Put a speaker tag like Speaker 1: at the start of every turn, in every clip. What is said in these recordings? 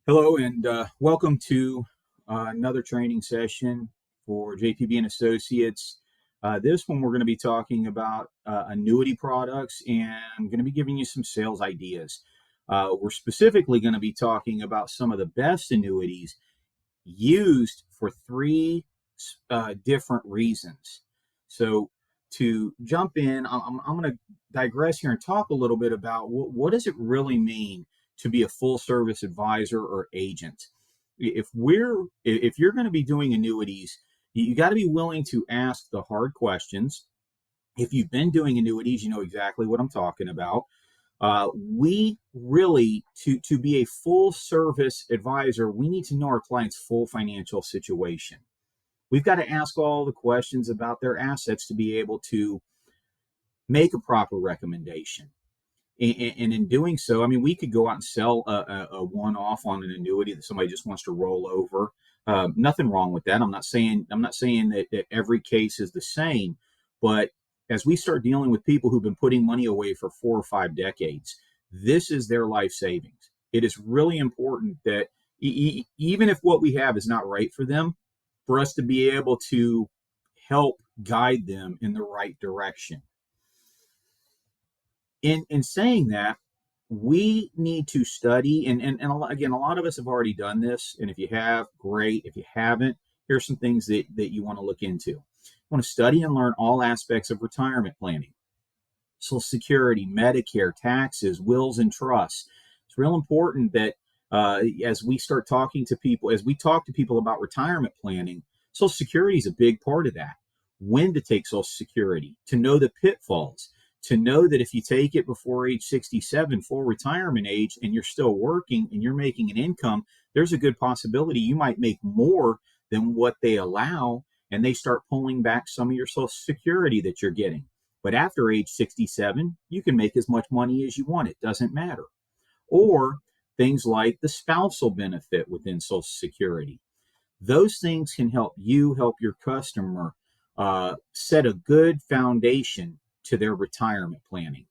Speaker 1: Hello and welcome to another training session for JPB Associates. This one we're going to be talking about annuity products and I'm going to be giving you some sales ideas. We're specifically going to be talking about some of the best annuities used for three different reasons. So to jump in, I'm going to digress here and talk a little bit about what does it really mean to be a full service advisor or agent. If you're going to be doing annuities, you got to be willing to ask the hard questions. If you've been doing annuities, you know exactly what I'm talking about. We really, to be a full service advisor, we need to know our client's full financial situation. We've got to ask all the questions about their assets to be able to make a proper recommendation. And in doing so, I mean, we could go out and sell a one-off on an annuity that somebody just wants to roll over. Nothing wrong with that. I'm not saying that every case is the same, but as we start dealing with people who've been putting money away for 4 or 5 decades, this is their life savings. It is really important that even if what we have is not right for them, for us to be able to help guide them in the right direction. In saying that, we need to study, and again, a lot of us have already done this, and if you have, great. If you haven't, here's some things that you want to look into. You want to study and learn all aspects of retirement planning: Social Security, Medicare, taxes, wills, and trusts. It's real important that as we start talking to people, as we talk to people about retirement planning, Social Security is a big part of that. When to take Social Security, to know the pitfalls, to know that if you take it before age 67, full retirement age, and you're still working and you're making an income, there's a good possibility you might make more than what they allow, and they start pulling back some of your Social Security that you're getting. But after age 67, you can make as much money as you want. It doesn't matter. Or things like the spousal benefit within Social Security. Those things can help you help your customer set a good foundation to their retirement planning.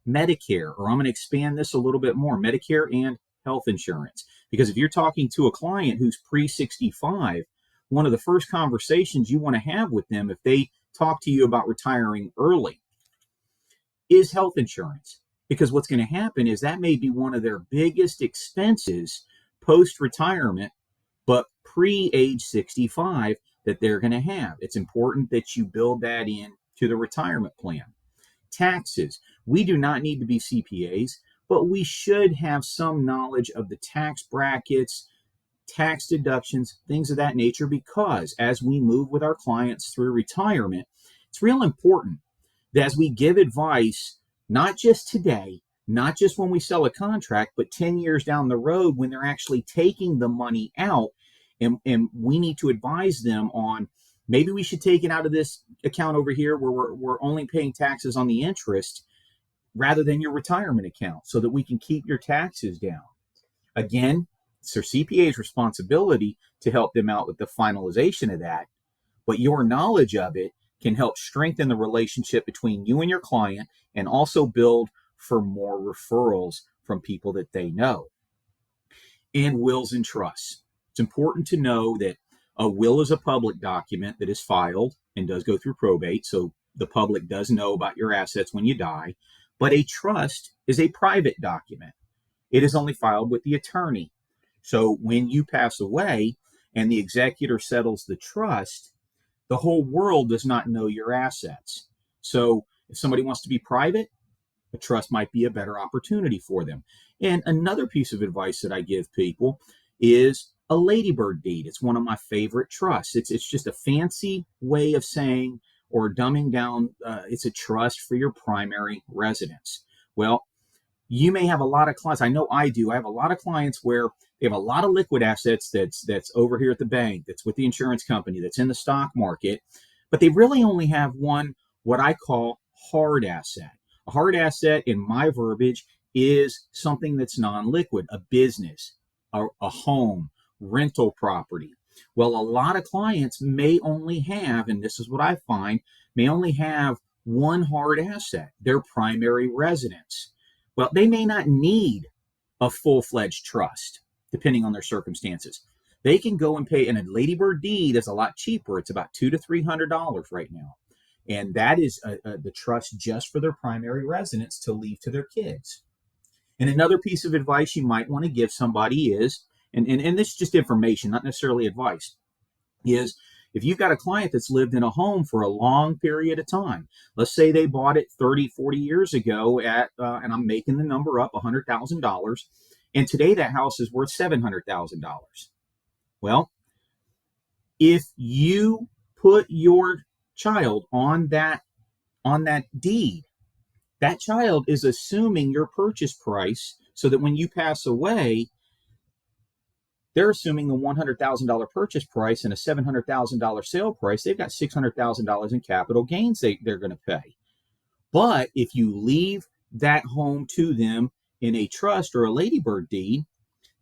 Speaker 1: Medicare, or I'm going to expand this a little bit more, Medicare and health insurance. Because if you're talking to a client who's pre-65, one of the first conversations you want to have with them if they talk to you about retiring early is health insurance. Because what's going to happen is that may be one of their biggest expenses post-retirement, but pre-age 65 that they're going to have. It's important that you build that in to the retirement plan. Taxes. We do not need to be CPAs, but we should have some knowledge of the tax brackets, tax deductions, things of that nature, because as we move with our clients through retirement, it's real important that as we give advice, not just today, not just when we sell a contract, but 10 years down the road when they're actually taking the money out, and we need to advise them on, maybe we should take it out of this account over here where we're only paying taxes on the interest rather than your retirement account so that we can keep your taxes down. Again, it's their CPA's responsibility to help them out with the finalization of that, but your knowledge of it can help strengthen the relationship between you and your client and also build for more referrals from people that they know. And wills and trusts. It's important to know that a will is a public document that is filed and does go through probate, so the public does know about your assets when you die. But a trust is a private document. It is only filed with the attorney. So when you pass away and the executor settles the trust, the whole world does not know your assets. So if somebody wants to be private, a trust might be a better opportunity for them. And another piece of advice that I give people is a ladybird deed. It's one of my favorite trusts. It's just a fancy way of saying or dumbing down. It's a trust for your primary residence. Well, you may have a lot of clients. I know I do. I have a lot of clients where they have a lot of liquid assets that's over here at the bank, that's with the insurance company, that's in the stock market, but they really only have one, what I call hard asset. A hard asset, in my verbiage, is something that's non-liquid, a business, a home, rental property. Well, a lot of clients may only have, and this is what I find, may only have one hard asset, their primary residence. Well, they may not need a full-fledged trust. depending on their circumstances. They can go and pay, and a ladybird deed is a lot cheaper. It's about $200 to $300 right now. And that is the trust just for their primary residence to leave to their kids. And another piece of advice you might want to give somebody is, and this is just information, not necessarily advice, is if you've got a client that's lived in a home for a long period of time, let's say they bought it 30, 40 years ago at, and I'm making the number up, $100,000, and today that house is worth $700,000. Well, if you put your child on that deed, that child is assuming your purchase price, so that when you pass away, they're assuming the $100,000 purchase price and a $700,000 sale price. They've got $600,000 in capital gains they're going to pay. But if you leave that home to them in a trust or a ladybird deed,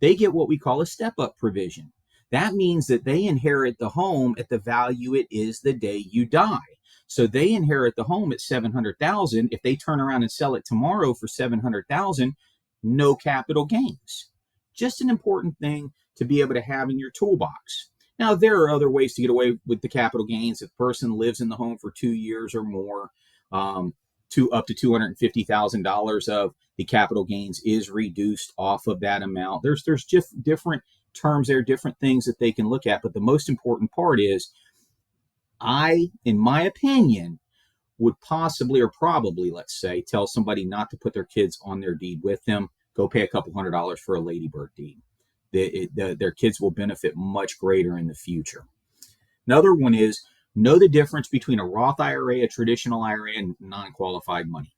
Speaker 1: they get what we call a step-up provision. That means that they inherit the home at the value it is the day you die. So they inherit the home at $700,000. If they turn around and sell it tomorrow for $700,000, no capital gains. Just an important thing to be able to have in your toolbox. Now, there are other ways to get away with the capital gains. If the person lives in the home for 2 years or more, to up to $250,000 of the capital gains is reduced off of that amount. There's just different terms there, different things that they can look at. But the most important part is, in my opinion, would possibly or probably, let's say, tell somebody not to put their kids on their deed with them. Go pay a couple $100 for a ladybird deed. Their kids will benefit much greater in the future. Another one is, know the difference between a Roth IRA, a traditional IRA, and non-qualified money.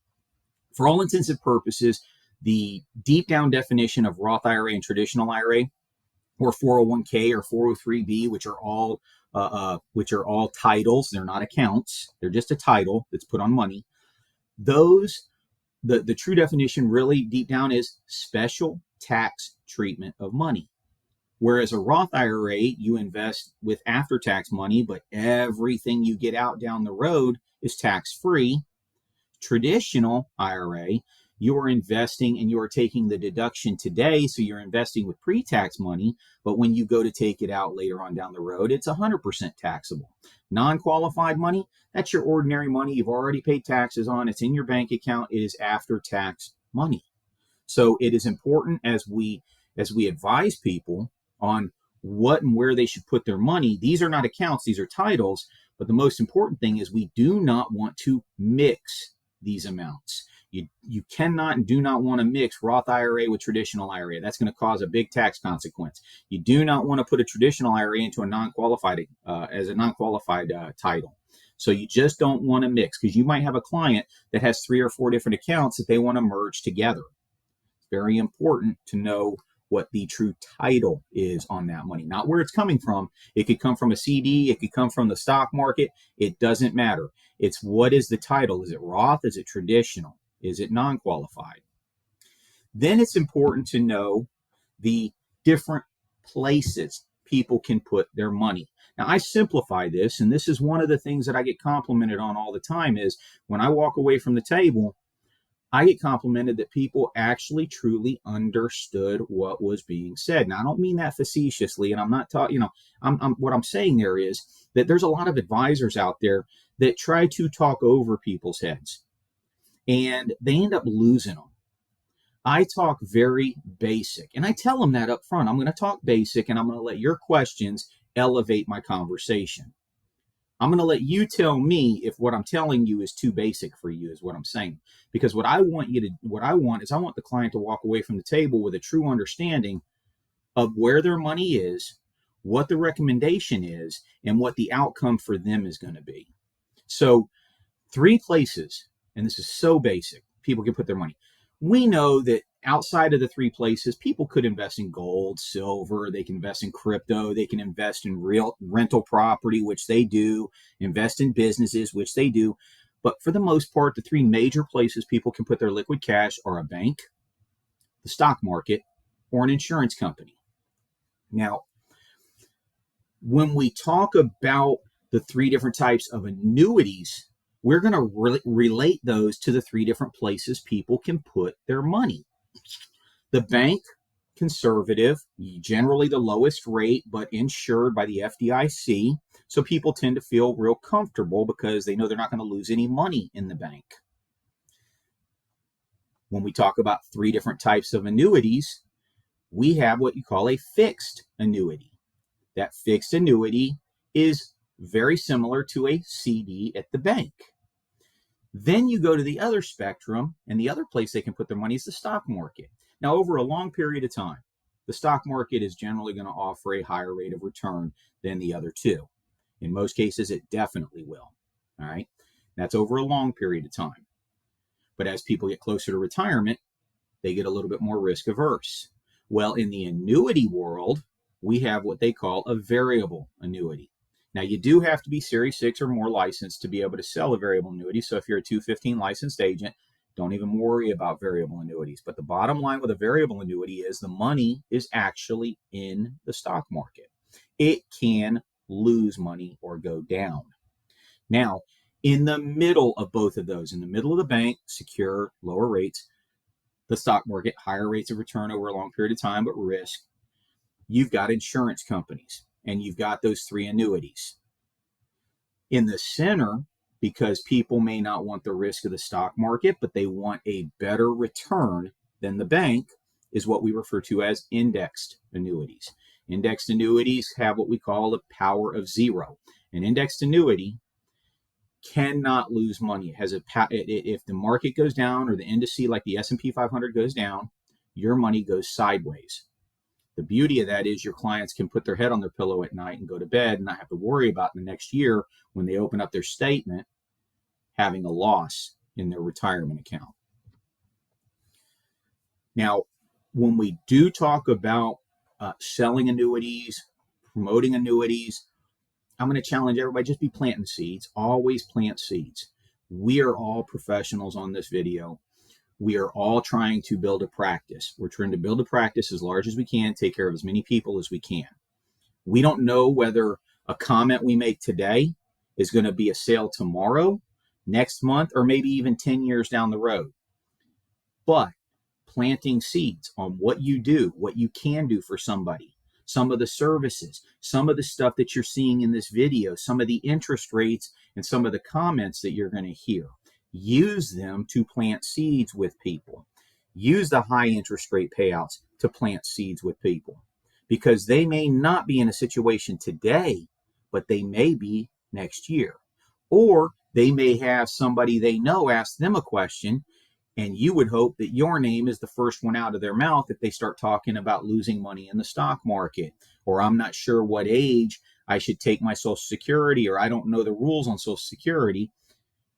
Speaker 1: For all intents and purposes, the deep down definition of Roth IRA and traditional IRA, or 401k or 403b, which are all titles. They're not accounts. They're just a title that's put on money. Those, the true definition really deep down is special tax treatment of money. Whereas a Roth IRA, you invest with after-tax money, but everything you get out down the road is tax-free. Traditional IRA, you are investing and you are taking the deduction today, so you're investing with pre-tax money, but when you go to take it out later on down the road, it's 100% taxable. Non-qualified money, that's your ordinary money you've already paid taxes on. It's in your bank account. It is after-tax money. So it is important as we advise people on what and where they should put their money. These are not accounts, these are titles, but the most important thing is we do not want to mix these amounts. You cannot and do not want to mix Roth IRA with traditional IRA. That's going to cause a big tax consequence. You do not want to put a traditional IRA into a non-qualified title. So you just don't want to mix, because you might have a client that has 3 or 4 different accounts that they want to merge together. It's very important to know what the true title is on that money, not where it's coming from. It could come from a CD, it could come from the stock market. It doesn't matter. It's what is the title? Is it Roth? Is it traditional? Is it non-qualified? Then it's important to know the different places people can put their money. Now, I simplify this, and this is one of the things that I get complimented on all the time, is when I walk away from the table, I get complimented that people actually truly understood what was being said. Now, I don't mean that facetiously, and I'm not talking, what I'm saying there is that there's a lot of advisors out there that try to talk over people's heads, and they end up losing them. I talk very basic, and I tell them that up front. I'm going to talk basic, and I'm going to let your questions elevate my conversation. I'm going to let you tell me if what I'm telling you is too basic for you, is what I'm saying. Because what I want the client to walk away from the table with a true understanding of where their money is, what the recommendation is, and what the outcome for them is going to be. So 3 places, and this is so basic, people can put their money. We know that outside of the 3 places, people could invest in gold, silver, they can invest in crypto, they can invest in real rental property, which they do, invest in businesses, which they do. But for the most part, the 3 major places people can put their liquid cash are a bank, the stock market, or an insurance company. Now, when we talk about the 3 different types of annuities, we're going to relate those to the 3 different places people can put their money. The bank conservative, generally the lowest rate, but insured by the FDIC. So people tend to feel real comfortable because they know they're not going to lose any money in the bank. When we talk about three different types of annuities, we have what you call a fixed annuity. That fixed annuity is very similar to a CD at the bank. Then you go to the other spectrum, and the other place they can put their money is the stock market. Now, over a long period of time, the stock market is generally going to offer a higher rate of return than the other two. In most cases, it definitely will. All right. That's over a long period of time. But as people get closer to retirement, they get a little bit more risk averse. Well, in the annuity world, we have what they call a variable annuity. Now, you do have to be Series 6 or more licensed to be able to sell a variable annuity. So if you're a 215 licensed agent, don't even worry about variable annuities. But the bottom line with a variable annuity is the money is actually in the stock market. It can lose money or go down. Now, in the middle of both of those, in the middle of the bank, secure, lower rates, the stock market, higher rates of return over a long period of time, but risk, you've got insurance companies, and you've got those three annuities. In the center, because people may not want the risk of the stock market, but they want a better return than the bank, is what we refer to as indexed annuities. Indexed annuities have what we call the power of zero. An indexed annuity cannot lose money. It has if the market goes down or the indice like the S&P 500 goes down, your money goes sideways. The beauty of that is your clients can put their head on their pillow at night and go to bed and not have to worry about the next year when they open up their statement having a loss in their retirement account. Now, when we do talk about selling annuities, promoting annuities, I'm going to challenge everybody, just be planting seeds. Always plant seeds. We are all professionals on this video. We are all trying to build a practice. We're trying to build a practice as large as we can, take care of as many people as we can. We don't know whether a comment we make today is going to be a sale tomorrow, next month, or maybe even 10 years down the road. But planting seeds on what you do, what you can do for somebody, some of the services, some of the stuff that you're seeing in this video, some of the interest rates, and some of the comments that you're going to hear. Use them to plant seeds with people. Use the high interest rate payouts to plant seeds with people, because they may not be in a situation today, but they may be next year. Or they may have somebody they know ask them a question, and you would hope that your name is the first one out of their mouth if they start talking about losing money in the stock market, or I'm not sure what age I should take my Social Security, or I don't know the rules on Social Security.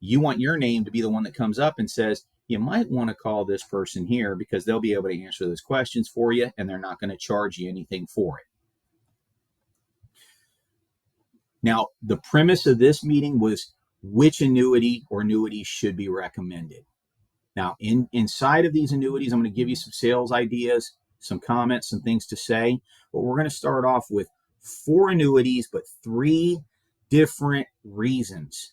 Speaker 1: You want your name to be the one that comes up and says, you might want to call this person here because they'll be able to answer those questions for you and they're not going to charge you anything for it. Now, the premise of this meeting was which annuity or annuities should be recommended. Now, inside of these annuities, I'm going to give you some sales ideas, some comments, some things to say, but we're going to start off with 4 annuities, but 3 different reasons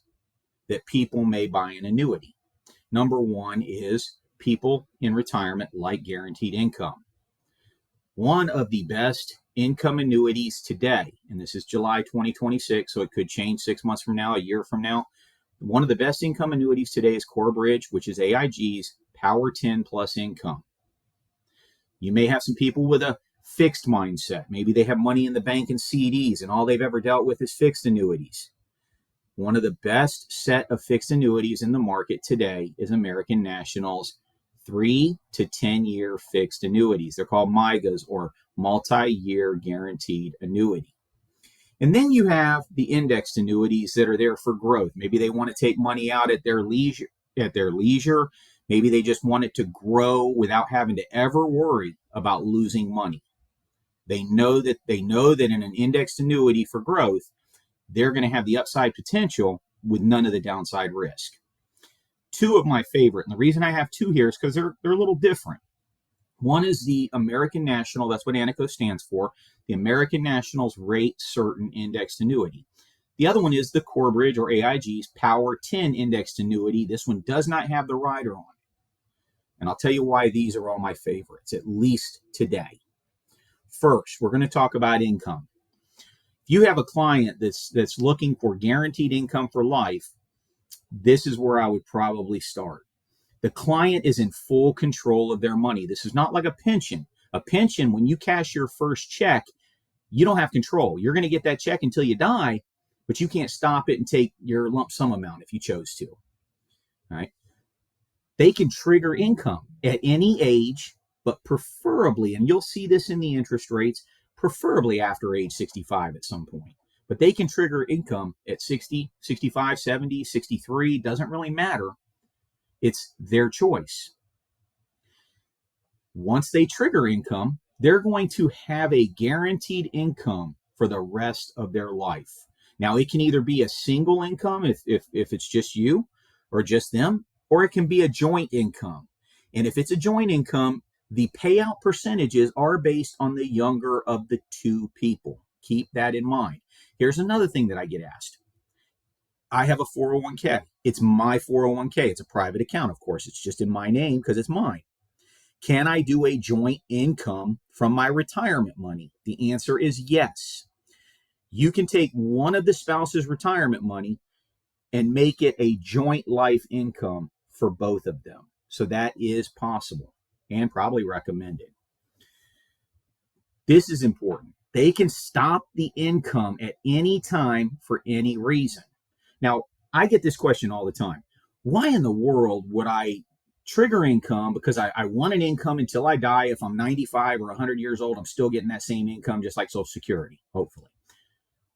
Speaker 1: that people may buy an annuity. Number 1 is people in retirement like guaranteed income. One of the best income annuities today, and this is July 2026, so it could change 6 months from now, a year from now. One of the best income annuities today is Corebridge, which is AIG's Power 10 Plus Income. You may have some people with a fixed mindset. Maybe they have money in the bank and CDs, and all they've ever dealt with is fixed annuities. One of the best set of fixed annuities in the market today is American National's 3 to 10 year fixed annuities. They're called MYGAs, or multi-year guaranteed annuity. And then you have the indexed annuities that are there for growth. Maybe they want to take money out at their leisure. Maybe they just want it to grow without having to ever worry about losing money. They know that in an indexed annuity for growth, they're going to have the upside potential with none of the downside risk. 2 of my favorite, and the reason I have 2 here is because they're a little different. One is the American National, that's what ANICO stands for, the American National's Rate Certain Indexed Annuity. The other one is the Corebridge or AIG's Power 10 Indexed Annuity. This one does not have the rider on it. And I'll tell you why these are all my favorites, at least today. First, we're going to talk about income. If you have a client that's looking for guaranteed income for life, this is where I would probably start. The client is in full control of their money. This is not like a pension. A pension, when you cash your first check, you don't have control. You're going to get that check until you die, but you can't stop it and take your lump sum amount if you chose to. All right? They can trigger income at any age, but preferably, and you'll see this in the interest rates, preferably after age 65 at some point. But they can trigger income at 60, 65, 70, 63, doesn't really matter. It's their choice. Once they trigger income, they're going to have a guaranteed income for the rest of their life. Now, it can either be a single income if it's just you or just them, or it can be a joint income. And if it's a joint income, the payout percentages are based on the younger of the two people. Keep that in mind. Here's another thing that I get asked. I have a 401k. It's my 401k. It's a private account, of course. It's just in my name because it's mine. Can I do a joint income from my retirement money? The answer is yes. You can take one of the spouse's retirement money and make it a joint life income for both of them. So that is possible and probably recommended. This is important. They can stop the income at any time for any reason. Now, I get this question all the time. Why in the world would I trigger income because I want an income until I die? If I'm 95 or 100 years old, I'm still getting that same income, just like Social Security, hopefully.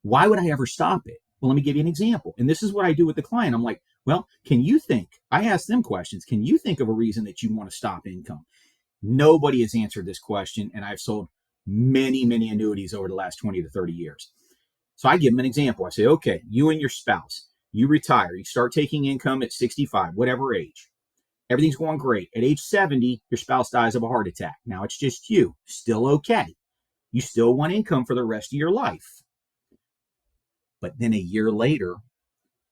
Speaker 1: Why would I ever stop it? Well, let me give you an example. And this is what I do with the client. I'm like, well, can you think? I ask them questions. Can you think of a reason that you want to stop income? Nobody has answered this question, and I've sold many, many annuities over the last 20 to 30 years. So I give them an example. I say, okay, you and your spouse, you retire, you start taking income at 65, whatever age. Everything's going great. At age 70, your spouse dies of a heart attack. Now it's just you. Still okay. You still want income for the rest of your life. But then a year later,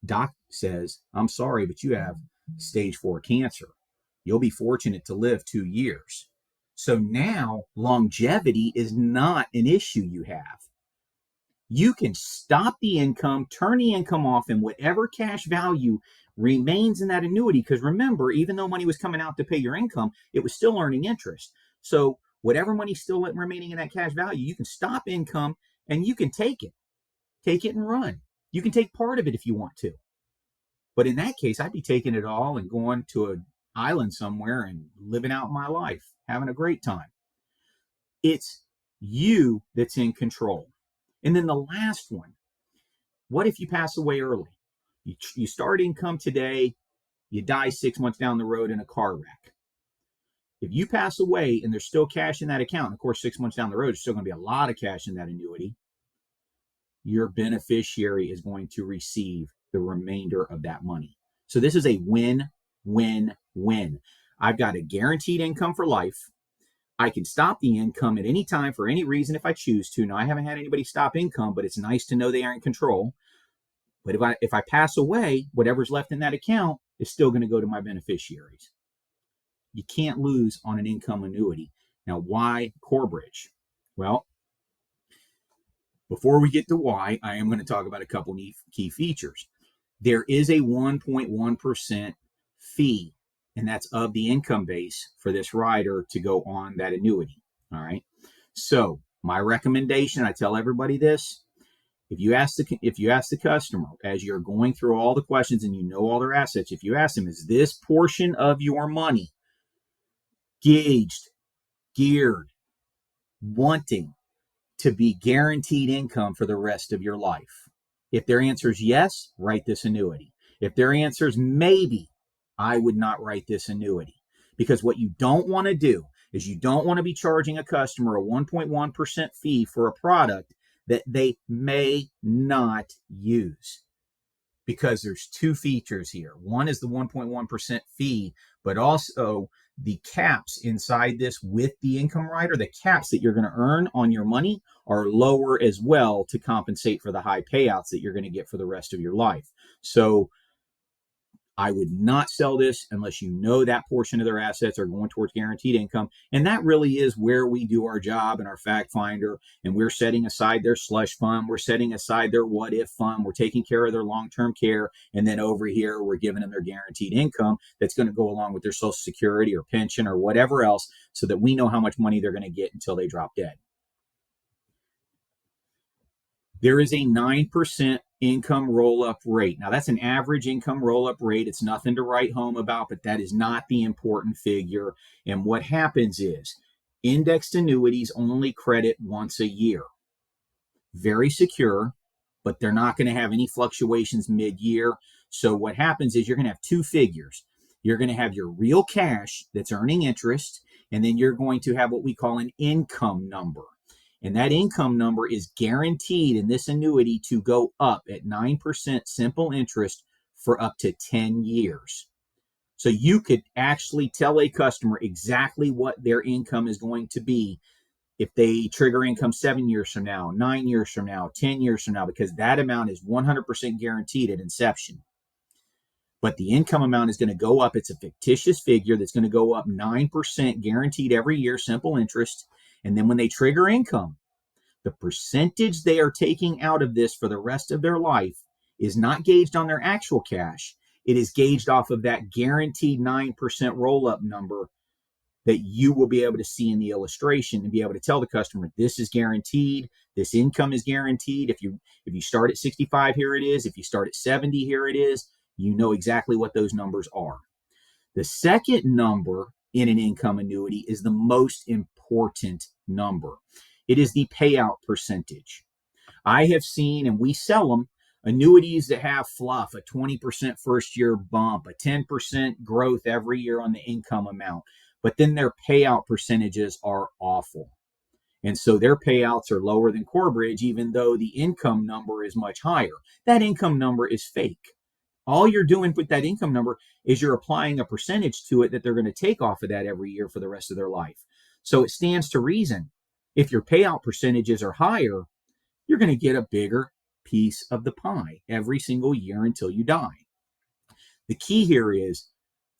Speaker 1: doc says, I'm sorry, but you have stage 4 cancer. You'll be fortunate to live 2 years. So now longevity is not an issue you have. You can stop the income, turn the income off, and whatever cash value remains in that annuity, because remember, even though money was coming out to pay your income, it was still earning interest. So whatever money's still remaining in that cash value, you can stop income and you can take it. Take it and run. You can take part of it if you want to. But in that case, I'd be taking it all and going to an island somewhere and living out my life, having a great time. It's you that's in control. And then the last one, what if you pass away early? You start income today, you die 6 months down the road in a car wreck. If you pass away and there's still cash in that account, and of course, 6 months down the road, there's still going to be a lot of cash in that annuity, your beneficiary is going to receive the remainder of that money. So this is a win, win, win. I've got a guaranteed income for life. I can stop the income at any time for any reason if I choose to. Now, I haven't had anybody stop income, but it's nice to know they are in control. But if I pass away, whatever's left in that account is still going to go to my beneficiaries. You can't lose on an income annuity. Now, why Corebridge? Well, before we get to why, I am going to talk about a couple key features. There is a 1.1% fee, and that's of the income base for this rider to go on that annuity. All right. So my recommendation, I tell everybody this: if you ask the customer as you're going through all the questions and you know all their assets, if you ask them, is this portion of your money gauged, geared, wanting to be guaranteed income for the rest of your life? If their answer is yes, write this annuity. If their answer is maybe, I would not write this annuity. Because what you don't want to do is you don't want to be charging a customer a 1.1% fee for a product that they may not use. Because there's two features here. One is the 1.1% fee, but also the caps inside this with the income rider, the caps that you're going to earn on your money are lower as well to compensate for the high payouts that you're going to get for the rest of your life. So I would not sell this unless you know that portion of their assets are going towards guaranteed income. And that really is where we do our job and our fact finder. And we're setting aside their slush fund. We're setting aside their what if fund. We're taking care of their long-term care. And then over here, we're giving them their guaranteed income that's going to go along with their Social Security or pension or whatever else, so that we know how much money they're going to get until they drop dead. There is a 9% income roll-up rate. Now, that's an average income roll-up rate. It's nothing to write home about, but that is not the important figure. And what happens is indexed annuities only credit once a year. Very secure, but they're not going to have any fluctuations mid-year. So what happens is you're going to have two figures. You're going to have your real cash that's earning interest, and then you're going to have what we call an income number. And that income number is guaranteed in this annuity to go up at 9% simple interest for up to 10 years. So you could actually tell a customer exactly what their income is going to be if they trigger income 7 years from now, 9 years from now, 10 years from now, because that amount is 100% guaranteed at inception. But the income amount is going to go up. It's a fictitious figure that's going to go up 9% guaranteed every year, simple interest. And then when they trigger income, the percentage they are taking out of this for the rest of their life is not gauged on their actual cash. It is gauged off of that guaranteed 9% roll-up number that you will be able to see in the illustration and be able to tell the customer, this is guaranteed, this income is guaranteed. If you start at 65, here it is. If you start at 70, here it is. You know exactly what those numbers are. The second number in an income annuity is the most important number. It is the payout percentage. I have seen, and we sell them, annuities that have fluff, a 20% first year bump, a 10% growth every year on the income amount, but then their payout percentages are awful. And so their payouts are lower than Corebridge, even though the income number is much higher. That income number is fake. All you're doing with that income number is you're applying a percentage to it that they're going to take off of that every year for the rest of their life. So it stands to reason, if your payout percentages are higher, you're going to get a bigger piece of the pie every single year until you die. The key here is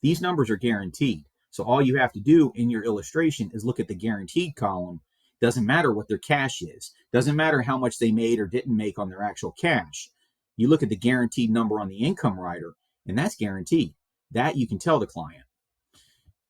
Speaker 1: these numbers are guaranteed. So all you have to do in your illustration is look at the guaranteed column. Doesn't matter what their cash is. Doesn't matter how much they made or didn't make on their actual cash. You look at the guaranteed number on the income rider, and that's guaranteed. That you can tell the client.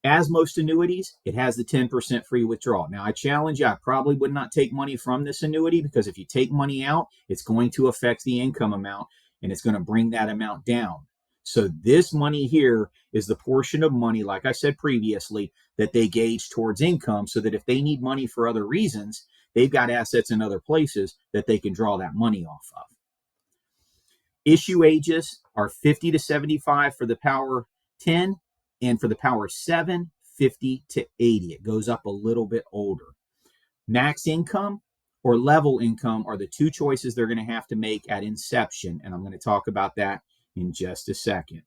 Speaker 1: As most annuities, it has the 10% free withdrawal. Now, I challenge you, I probably would not take money from this annuity, because if you take money out, it's going to affect the income amount, and it's going to bring that amount down. So this money here is the portion of money, like I said previously, that they gauge towards income, so that if they need money for other reasons, they've got assets in other places that they can draw that money off of. Issue ages are 50 to 75 for the Power 10, and for the Power 7, 50 to 80. It goes up a little bit older. Max income or level income are the two choices they're going to have to make at inception, and I'm going to talk about that in just a second.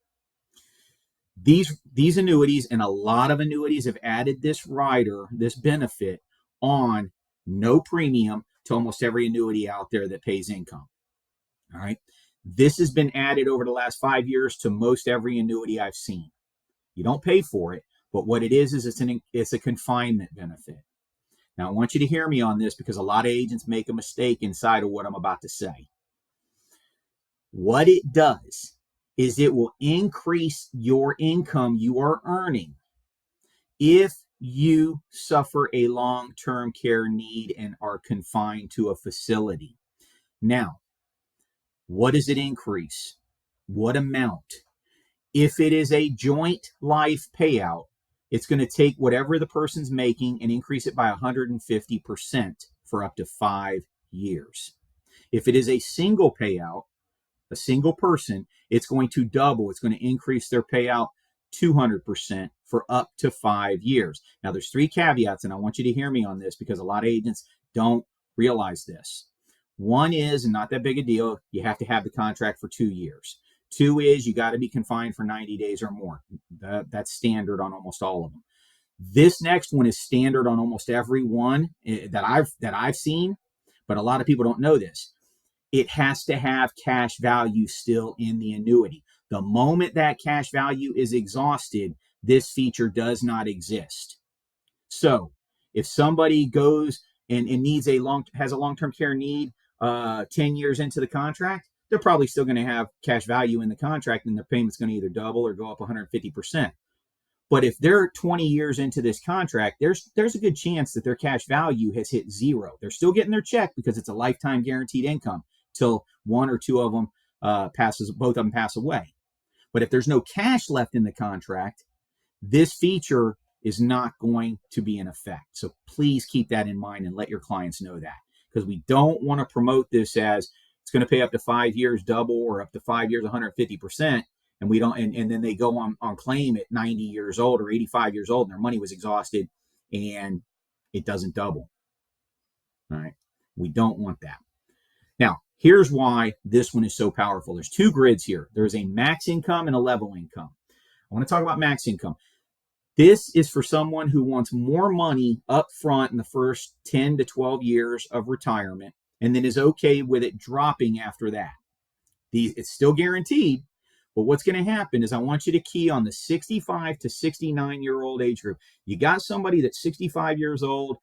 Speaker 1: These annuities, and a lot of annuities, have added this rider, this benefit, on no premium to almost every annuity out there that pays income. All right. This has been added over the last 5 years to most every annuity I've seen. You don't pay for it, but what it is it's a confinement benefit. Now, I want you to hear me on this, because a lot of agents make a mistake inside of what I'm about to say. What it does is it will increase your income you are earning if you suffer a long-term care need and are confined to a facility. Now, what does it increase? What amount? If it is a joint life payout, it's going to take whatever the person's making and increase it by 150% for up to 5 years. If it is a single payout, a single person, it's going to double. It's going to increase their payout 200% for up to 5 years. Now, there's 3 caveats, and I want you to hear me on this, because a lot of agents don't realize this. One is, and not that big a deal, you have to have the contract for 2 years. 2 is, you got to be confined for 90 days or more. That's standard on almost all of them. This next one is standard on almost every one that I've seen, but a lot of people don't know this. It has to have cash value still in the annuity. The moment that cash value is exhausted, this feature does not exist. So if somebody goes and has a long-term care need 10 years into the contract, they're probably still going to have cash value in the contract, and their payment's going to either double or go up 150%. But if they're 20 years into this contract, there's a good chance that their cash value has hit zero. They're still getting their check because it's a lifetime guaranteed income till one or two of them both of them pass away. But if there's no cash left in the contract, this feature is not going to be in effect. So please keep that in mind and let your clients know that, because we don't want to promote this as it's going to pay up to 5 years double or up to 5 years 150%. And we don't, and then they go on claim at 90 years old or 85 years old and their money was exhausted and it doesn't double. All right. We don't want that. Now, here's why this one is so powerful. There's two grids here. There's a max income and a level income. I want to talk about max income. This is for someone who wants more money up front in the first 10 to 12 years of retirement and then is okay with it dropping after that. It's still guaranteed, but what's going to happen is I want you to key on the 65 to 69-year-old age group. You got somebody that's 65 years old.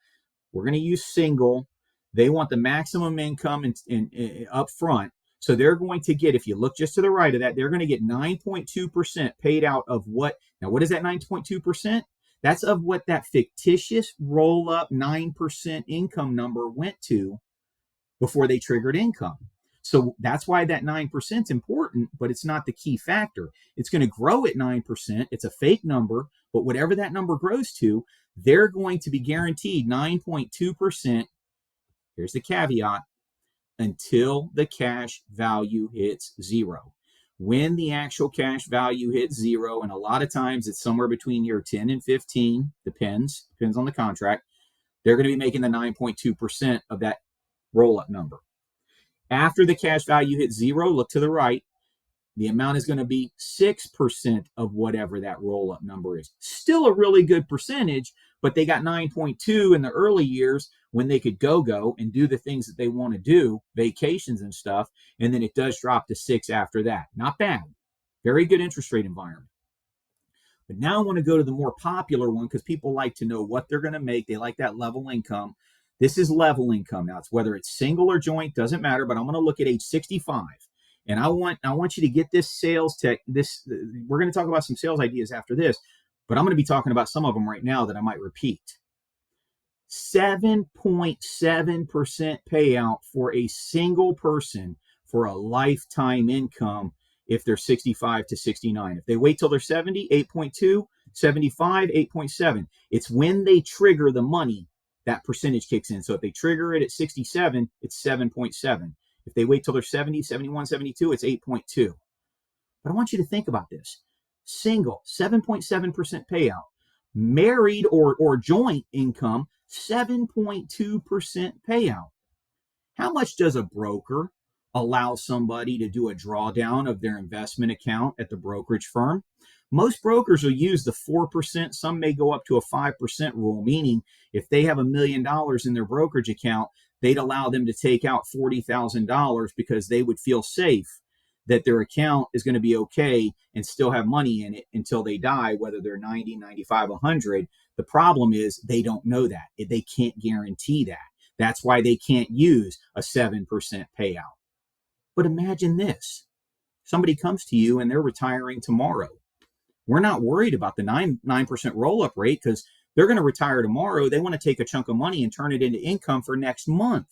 Speaker 1: We're going to use single. They want the maximum income in up front. So they're going to get, if you look just to the right of that, they're going to get 9.2% paid out of what? Now, what is that 9.2%? That's of what that fictitious roll-up 9% income number went to before they triggered income. So that's why that 9% is important, but it's not the key factor. It's going to grow at 9%. It's a fake number, but whatever that number grows to, they're going to be guaranteed 9.2%. Here's the caveat: until the cash value hits zero. When the actual cash value hits zero, and a lot of times it's somewhere between year 10 and 15, depends on the contract, they're going to be making the 9.2% of that roll-up number. After the cash value hits zero, look to the right, the amount is going to be 6% of whatever that roll-up number is. Still a really good percentage, but they got 9.2 in the early years when they could go and do the things that they want to do, vacations and stuff, and then it does drop to 6 after that. Not bad. Very good interest rate environment. But now I want to go to the more popular one because people like to know what they're going to make. They like that level income. This is level income. Now, it's whether it's single or joint, doesn't matter, but I'm going to look at age 65. And I want you to get this sales tech. We're going to talk about some sales ideas after this, but I'm going to be talking about some of them right now that I might repeat. 7.7% payout for a single person for a lifetime income if they're 65 to 69. If they wait till they're 70, 8.2, 75, 8.7. It's when they trigger the money that percentage kicks in. So if they trigger it at 67, it's 7.7. If they wait till they're 70, 71, 72, it's 8.2. But I want you to think about this. Single, 7.7% payout. Married or joint income, 7.2% payout. How much does a broker allow somebody to do a drawdown of their investment account at the brokerage firm? Most brokers will use the 4%. Some may go up to a 5% rule, meaning if they have $1 million in their brokerage account, they'd allow them to take out $40,000 because they would feel safe that their account is going to be okay and still have money in it until they die, whether they're 90, 95, 100. The problem is they don't know that. They can't guarantee that. That's why they can't use a 7% payout. But imagine this. Somebody comes to you and they're retiring tomorrow. We're not worried about the 9% roll-up rate because they're going to retire tomorrow. They want to take a chunk of money and turn it into income for next month.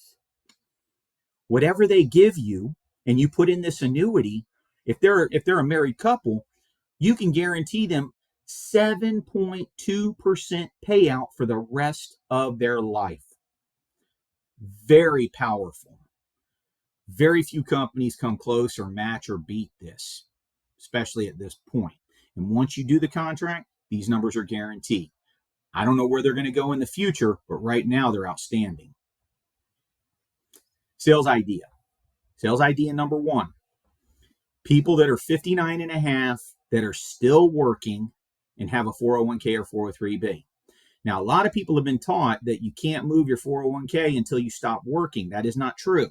Speaker 1: Whatever they give you, and you put in this annuity, if they're a married couple, you can guarantee them 7.2% payout for the rest of their life. Very powerful. Very few companies come close or match or beat this, especially at this point. And once you do the contract, these numbers are guaranteed. I don't know where they're going to go in the future, but right now they're outstanding. Sales idea. Sales idea number one. People that are 59 and a half that are still working and have a 401k or 403b. Now, a lot of people have been taught that you can't move your 401k until you stop working. That is not true.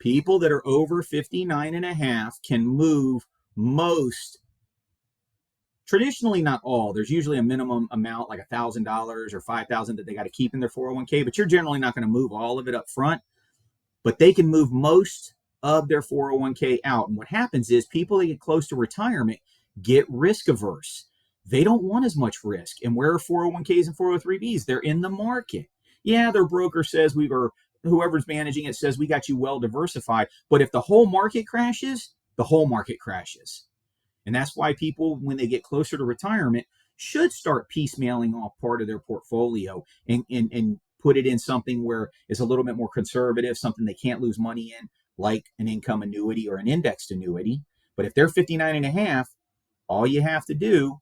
Speaker 1: People that are over 59 and a half can move most, traditionally not all, there's usually a minimum amount like $1,000 or $5,000 that they got to keep in their 401k, but you're generally not going to move all of it up front, but they can move most of their 401k out. And what happens is people that get close to retirement get risk averse. They don't want as much risk. And where are 401ks and 403bs? They're in the market. Yeah, their broker says whoever's managing it says we got you well diversified. But if the whole market crashes, the whole market crashes. And that's why people, when they get closer to retirement, should start piecemealing off part of their portfolio and put it in something where it's a little bit more conservative, something they can't lose money in, like an income annuity or an indexed annuity. But if they're 59 and a half, all you have to do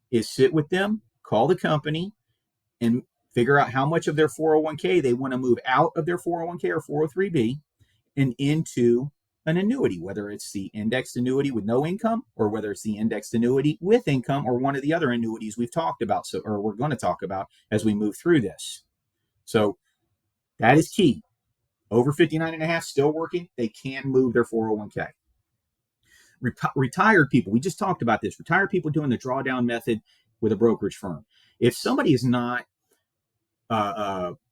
Speaker 1: is sit with them, call the company, and figure out how much of their 401k they want to move out of their 401k or 403b and into an annuity, whether it's the indexed annuity with no income or whether it's the indexed annuity with income or one of the other annuities we've talked about, or we're going to talk about as we move through this. So that is key. Over 59 and a half, still working, they can move their 401k. Retired people, we just talked about this. Retired people doing the drawdown method with a brokerage firm. If somebody is not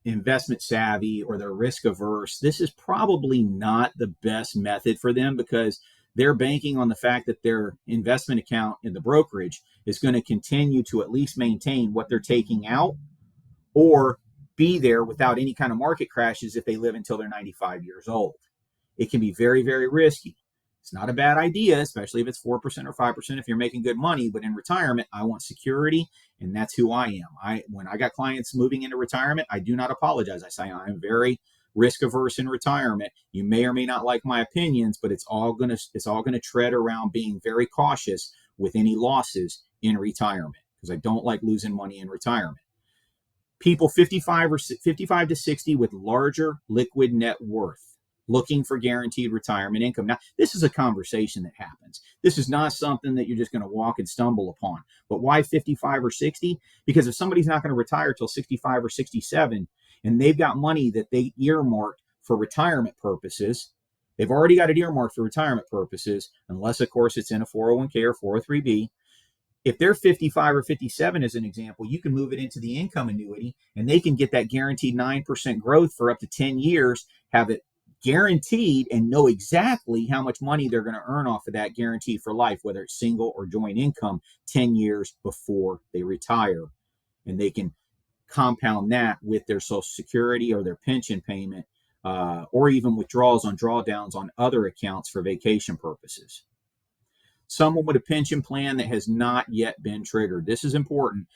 Speaker 1: investment savvy or they're risk averse, this is probably not the best method for them because they're banking on the fact that their investment account in the brokerage is going to continue to at least maintain what they're taking out or be there without any kind of market crashes if they live until they're 95 years old. It can be very, very risky. It's not a bad idea, especially if it's 4% or 5% if you're making good money. But in retirement, I want security, and that's who I am. When I got clients moving into retirement, I do not apologize. I say I'm very risk averse in retirement. You may or may not like my opinions, but it's all gonna tread around being very cautious with any losses in retirement because I don't like losing money in retirement. People 55 to 60 with larger liquid net worth, looking for guaranteed retirement income. Now, this is a conversation that happens. This is not something that you're just going to walk and stumble upon. But why 55 or 60? Because if somebody's not going to retire till 65 or 67, and they've got money that they earmarked for retirement purposes, they've already got it earmarked for retirement purposes, unless, of course, it's in a 401k or 403b. If they're 55 or 57, as an example, you can move it into the income annuity, and they can get that guaranteed 9% growth for up to 10 years, have it guaranteed and know exactly how much money they're going to earn off of that guaranteed for life, whether it's single or joint income, 10 years before they retire. And they can compound that with their Social Security or their pension payment, or even withdrawals on drawdowns on other accounts for vacation purposes. Someone with a pension plan that has not yet been triggered. This is important.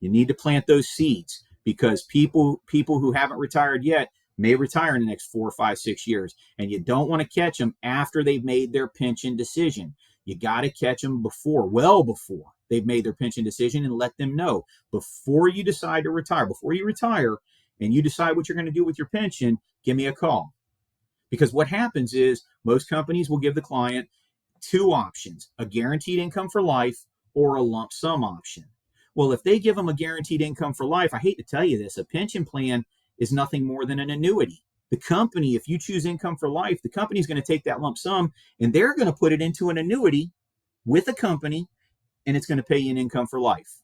Speaker 1: You need to plant those seeds because people who haven't retired yet may retire in the next 4, 5, 6 years. And you don't want to catch them after they've made their pension decision. You got to catch them well before they've made their pension decision and let them know before you decide to retire, before you retire and you decide what you're going to do with your pension, give me a call. Because what happens is most companies will give the client two options, a guaranteed income for life or a lump sum option. Well, if they give them a guaranteed income for life, I hate to tell you this, a pension plan is nothing more than an annuity. The company, if you choose income for life, the company is going to take that lump sum and they're going to put it into an annuity with a company and it's going to pay you an income for life.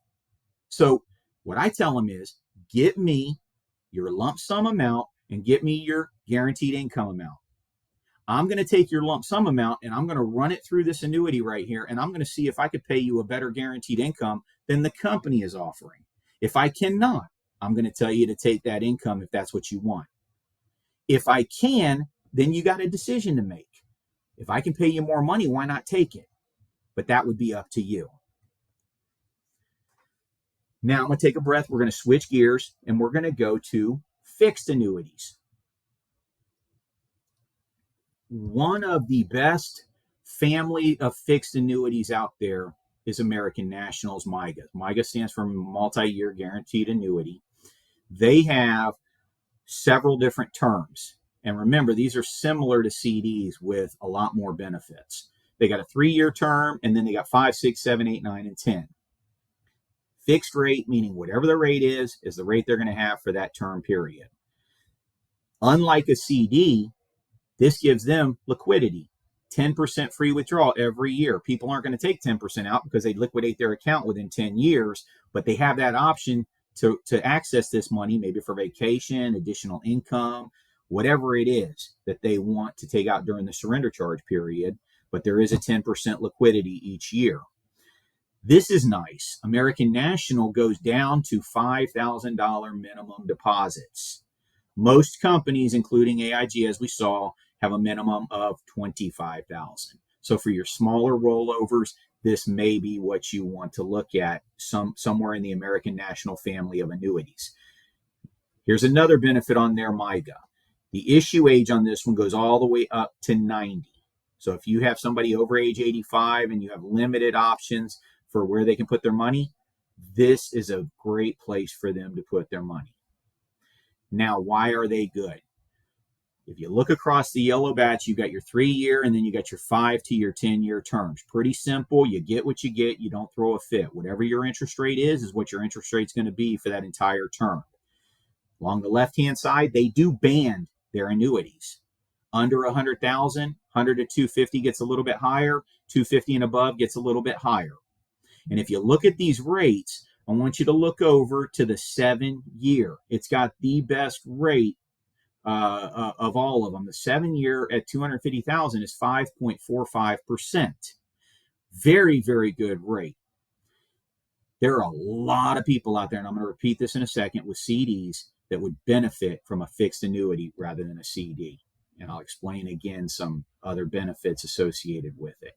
Speaker 1: So what I tell them is get me your lump sum amount and get me your guaranteed income amount. I'm going to take your lump sum amount and I'm going to run it through this annuity right here. And I'm going to see if I could pay you a better guaranteed income than the company is offering. If I cannot, I'm going to tell you to take that income if that's what you want. If I can, then you got a decision to make. If I can pay you more money, why not take it? But that would be up to you. Now I'm going to take a breath. We're going to switch gears and we're going to go to fixed annuities. One of the best family of fixed annuities out there is American National's MYGA. MYGA stands for Multi-Year Guaranteed Annuity. They have several different terms. And remember, these are similar to CDs with a lot more benefits. They got a 3-year term, and then they got 5, 6, 7, 8, 9, and 10. Fixed rate, meaning whatever the rate is the rate they're going to have for that term period. Unlike a CD, this gives them liquidity. 10% free withdrawal every year. People aren't going to take 10% out because they liquidate their account within 10 years, but they have that option to access this money, maybe for vacation, additional income, whatever it is that they want to take out during the surrender charge period. But there is a 10% liquidity each year. This is nice. American National goes down to $5,000 minimum deposits. Most companies, including AIG, as we saw, have a minimum of $25,000. So for your smaller rollovers, this may be what you want to look at somewhere in the American National family of annuities. Here's another benefit on their MYGA. The issue age on this one goes all the way up to 90. So if you have somebody over age 85 and you have limited options for where they can put their money, this is a great place for them to put their money. Now, why are they good? If you look across the yellow batch, you got your 3-year and then you got your 5 to your 10-year terms. Pretty simple. You get what you get. You don't throw a fit. Whatever your interest rate is what your interest rate's going to be for that entire term. Along the left-hand side, they do band their annuities. Under 100,000, 100 to 250 gets a little bit higher. 250 and above gets a little bit higher. And if you look at these rates, I want you to look over to the 7-year. It's got the best rate of all of them. The 7-year at 250,000 is 5.45%. Very, very good rate. There are a lot of people out there, and I'm going to repeat this in a second, with CDs that would benefit from a fixed annuity rather than a CD. And I'll explain again some other benefits associated with it.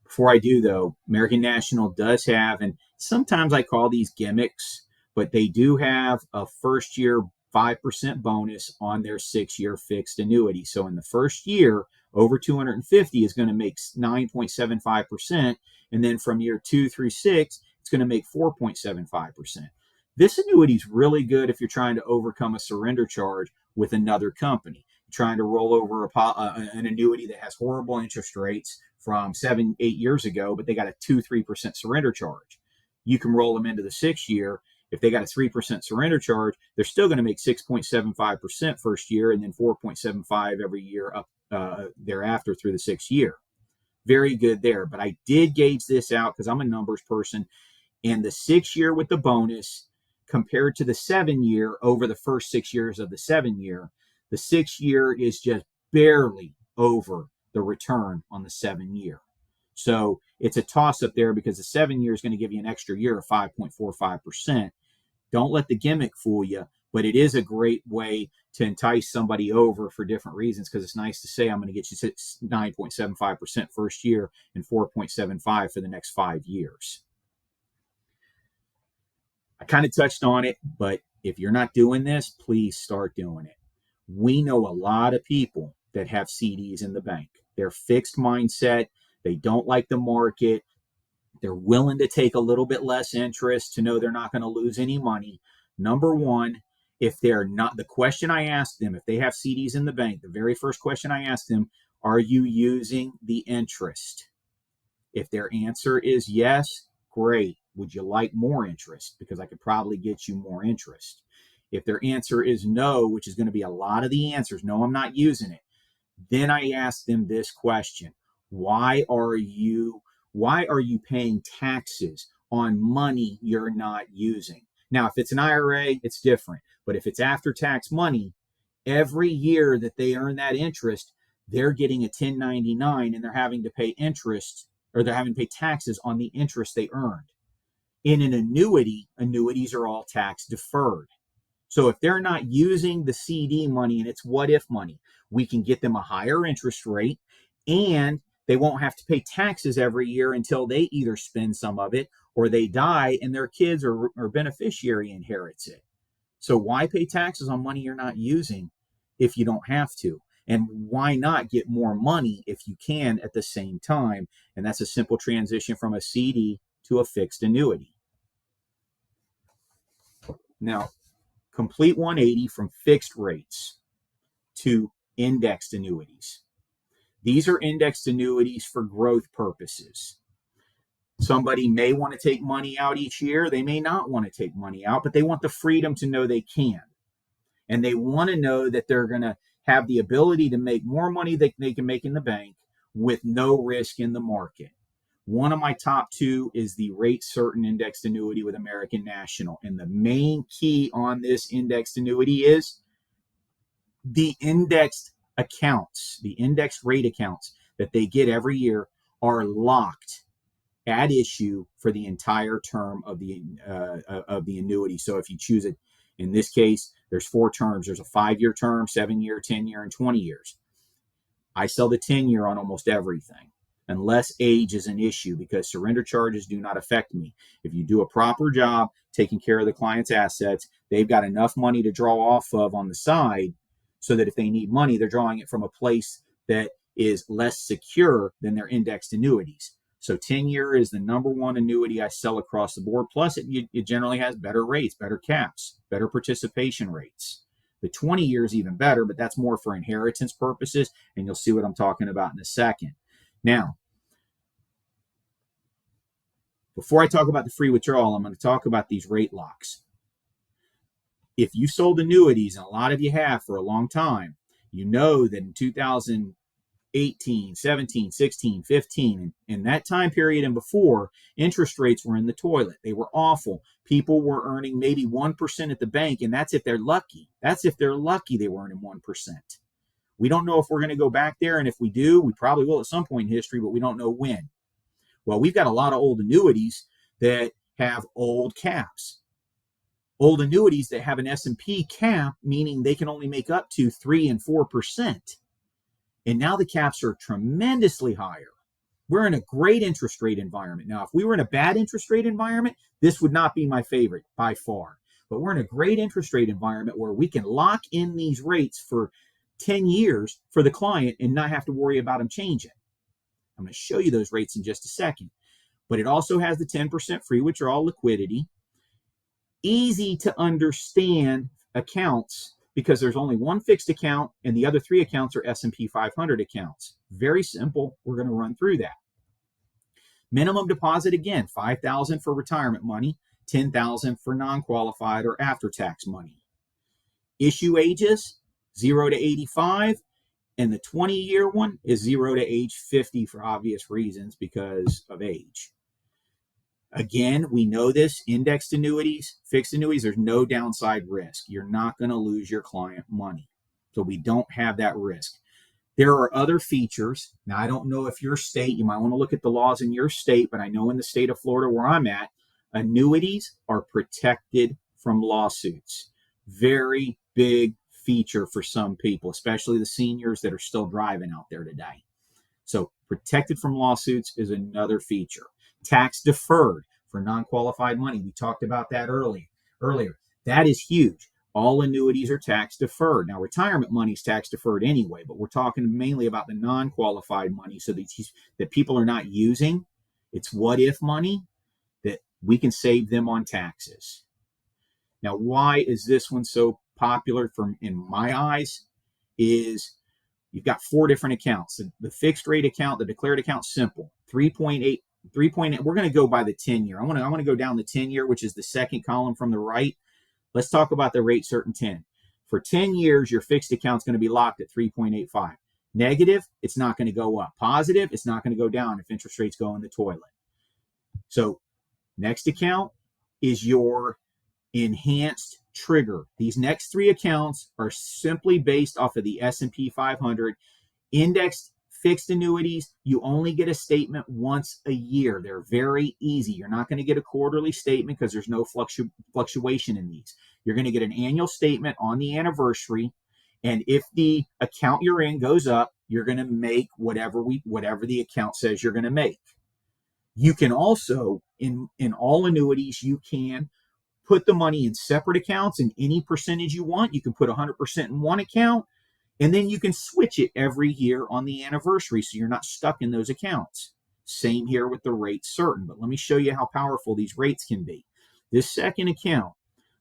Speaker 1: Before I do, though, American National does have, and sometimes I call these gimmicks, but they do have a first-year 5% bonus on their 6-year fixed annuity. So in the first year, over 250 is going to make 9.75%, and then from year 2 through 6, it's going to make 4.75%. This annuity is really good if you're trying to overcome a surrender charge with another company. You're trying to roll over an annuity that has horrible interest rates from 7-8 years ago, but they got a 2-3% surrender charge. You can roll them into the 6-year. If they got a 3% surrender charge, they're still going to make 6.75% first year and then 4.75 every year up thereafter through the 6th year. Very good there. But I did gauge this out because I'm a numbers person. And the 6-year with the bonus compared to the 7-year over the first 6 years of the 7-year, the 6-year is just barely over the return on the 7-year. So it's a toss-up there because the 7-year is going to give you an extra year of 5.45%. Don't let the gimmick fool you, but it is a great way to entice somebody over for different reasons because it's nice to say I'm going to get you 9.75% first year and 4.75 for the next 5 years. I kind of touched on it, but if you're not doing this, please start doing it. We know a lot of people that have CDs in the bank. They're fixed mindset. They don't like the market. They're willing to take a little bit less interest to know they're not going to lose any money. Number one, if they're not, the question I ask them, if they have CDs in the bank, the very first question I ask them, are you using the interest? If their answer is yes, great. Would you like more interest? Because I could probably get you more interest. If their answer is no, which is going to be a lot of the answers, no, I'm not using it, then I ask them this question. Why are you paying taxes on money you're not using? Now, if it's an IRA, it's different. But if it's after-tax money, every year that they earn that interest, they're getting a 1099 and they're having to pay interest, or they're having to pay taxes on the interest they earned. In an annuity, annuities are all tax deferred. So if they're not using the CD money and it's what-if money, we can get them a higher interest rate and they won't have to pay taxes every year until they either spend some of it or they die and their kids or beneficiary inherits it. So why pay taxes on money you're not using if you don't have to? And why not get more money if you can at the same time? And that's a simple transition from a CD to a fixed annuity. Now, complete 180 from fixed rates to indexed annuities. These are indexed annuities for growth purposes. Somebody may want to take money out each year. They may not want to take money out, but they want the freedom to know they can. And they want to know that they're going to have the ability to make more money than they can make in the bank with no risk in the market. One of my top two is the rate certain indexed annuity with American National. And the main key on this indexed annuity is the indexed accounts, the indexed rate accounts that they get every year are locked at issue for the entire term of the annuity. So if you choose it, in this case, there's 4 terms. There's a 5-year term, 7-year, 10-year, and 20 years. I sell the 10-year on almost everything, unless age is an issue, because surrender charges do not affect me. If you do a proper job taking care of the client's assets, they've got enough money to draw off of on the side so that if they need money, they're drawing it from a place that is less secure than their indexed annuities. So 10-year is the number one annuity I sell across the board. Plus, it generally has better rates, better caps, better participation rates. The 20-year is even better, but that's more for inheritance purposes, and you'll see what I'm talking about in a second. Now, before I talk about the free withdrawal, I'm going to talk about these rate locks. If you sold annuities, and a lot of you have for a long time, you know that in 2018, 17, 16, 15, in that time period and before, interest rates were in the toilet. They were awful. People were earning maybe 1% at the bank, and that's if they're lucky. That's if they're lucky they were earning 1%. We don't know if we're going to go back there, and if we do, we probably will at some point in history, but we don't know when. Well, we've got a lot of old annuities that have old caps. Old annuities that have an S&P cap, meaning they can only make up to 3 and 4%. And now the caps are tremendously higher. We're in a great interest rate environment. Now, if we were in a bad interest rate environment, this would not be my favorite by far. But we're in a great interest rate environment where we can lock in these rates for 10 years for the client and not have to worry about them changing. I'm going to show you those rates in just a second. But it also has the 10% free withdrawal liquidity. Easy to understand accounts because there's only one fixed account and the other 3 accounts are S&P 500 accounts. Very simple. We're going to run through that. Minimum deposit, again, $5,000 for retirement money, $10,000 for non-qualified or after-tax money. Issue ages, 0 to 85. And the 20-year one is 0 to age 50 for obvious reasons because of age. Again, we know this, indexed annuities, fixed annuities, there's no downside risk. You're not going to lose your client money. So we don't have that risk. There are other features. Now, I don't know if your state, you might want to look at the laws in your state, but I know in the state of Florida where I'm at, annuities are protected from lawsuits. Very big feature for some people, especially the seniors that are still driving out there today. So protected from lawsuits is another feature. Tax deferred for non-qualified money. We talked about that earlier. That is huge. All annuities are tax deferred. Now, retirement money is tax deferred anyway, but we're talking mainly about the non-qualified money so that people are not using. It's what if money that we can save them on taxes. Now, why is this one so popular in my eyes is you've got 4 different accounts. The fixed rate account, the declared account, simple. 3.8. We're going to go by the 10-year. I want to go down the 10-year, which is the second column from the right. Let's talk about the rate certain 10. For 10 years, your fixed account is going to be locked at 3.85. Negative, it's not going to go up. Positive, it's not going to go down if interest rates go in the toilet. So next account is your enhanced trigger. These next 3 accounts are simply based off of the S&P 500. Indexed fixed annuities, you only get a statement once a year. They're very easy. You're not going to get a quarterly statement because there's no fluctuation in these. You're going to get an annual statement on the anniversary, and if the account you're in goes up, you're going to make whatever the account says you're going to make. You can also, in all annuities, you can put the money in separate accounts in any percentage you want. You can put 100% in one account, and then you can switch it every year on the anniversary so you're not stuck in those accounts. Same here with the rate certain, but let me show you how powerful these rates can be. This second account,